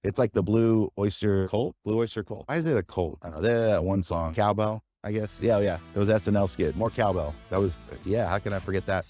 It's like the blue oyster cult. Blue oyster cult. Why is it a cult? I don't know. That one song, Cowbell, I guess. Yeah, yeah. It was SNL skit. More cowbell. That was, yeah, how can I forget that?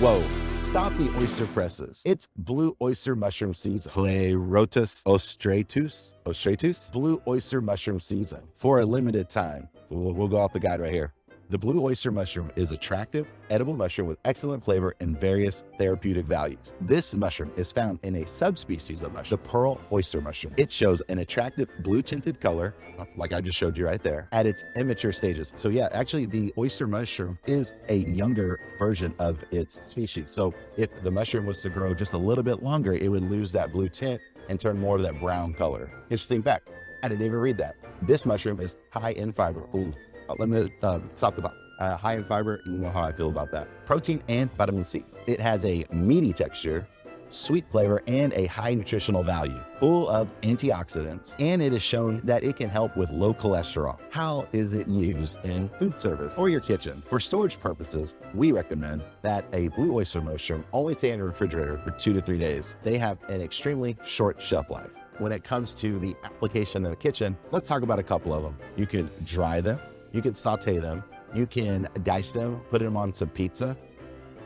Whoa. Stop the oyster presses. It's blue oyster mushroom season. PLEUROTUS OSTREATUS. Blue oyster mushroom season. For a limited time. We'll go off the guide right here. The blue oyster mushroom is attractive, edible mushroom with excellent flavor and various therapeutic values. This mushroom is found in a subspecies of mushroom, the pearl oyster mushroom. It shows an attractive blue tinted color, like I just showed you right there, at its immature stages. So yeah, actually the oyster mushroom is a younger version of its species. So if the mushroom was to grow just a little bit longer, it would lose that blue tint and turn more of that brown color. Interesting fact. I didn't even read that. This mushroom is high in fiber. Ooh. Let me stop the box. High in fiber, you know how I feel about that. Protein and vitamin C. It has a meaty texture, sweet flavor, and a high nutritional value, full of antioxidants, and it is shown that it can help with low cholesterol. How is it used in food service or your kitchen? For storage purposes, we recommend that a blue oyster mushroom only stay in the refrigerator for 2 to 3 days. They have an extremely short shelf life. When it comes to the application in the kitchen, let's talk about a couple of them. You can dry them. You can saute them, you can dice them, put them on some pizza,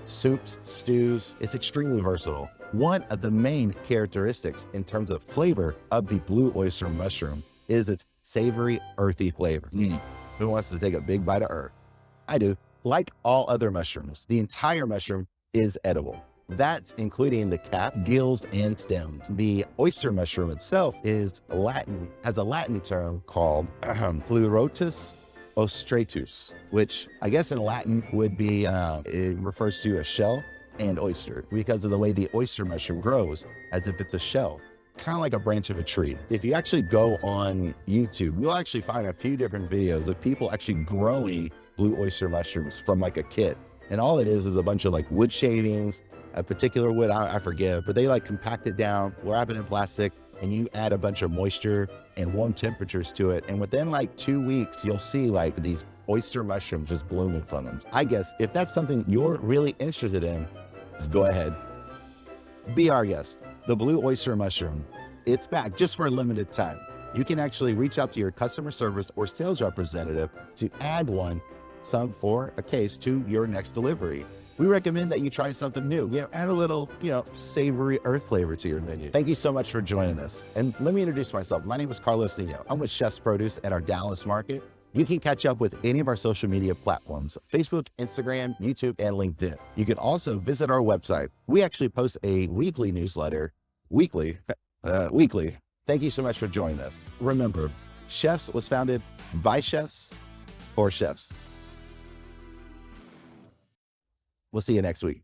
soups, stews. It's extremely versatile. One of the main characteristics in terms of flavor of the blue oyster mushroom is its savory, earthy flavor. Who wants to take a big bite of earth? I do. Like all other mushrooms, the entire mushroom is edible. That's including the cap, gills, and stems. The oyster mushroom itself has a Latin term called PLEUROTUS OSTREATUS, which I guess in Latin would be, it refers to a shell and oyster because of the way the oyster mushroom grows, as if it's a shell, kind of like a branch of a tree. If you actually go on YouTube, you'll actually find a few different videos of people actually growing blue oyster mushrooms from like a kit. And all it is a bunch of like wood shavings, a particular wood, I forget, but they like compact it down, wrap it in plastic, and you add a bunch of moisture and warm temperatures to it. And within like 2 weeks, you'll see like these oyster mushrooms just blooming from them. I guess if that's something you're really interested in, go ahead. Be our guest. The blue oyster mushroom, it's back just for a limited time. You can actually reach out to your customer service or sales representative to add some for a case to your next delivery. We recommend that you try something new. Add a little, savory earth flavor to your menu. Thank you so much for joining us. And let me introduce myself. My name is Carlos Nino. I'm with Chef's Produce at our Dallas market. You can catch up with any of our social media platforms, Facebook, Instagram, YouTube, and LinkedIn. You can also visit our website. We actually post a weekly newsletter, weekly. Thank you so much for joining us. Remember, Chefs was founded by chefs for chefs. We'll see you next week.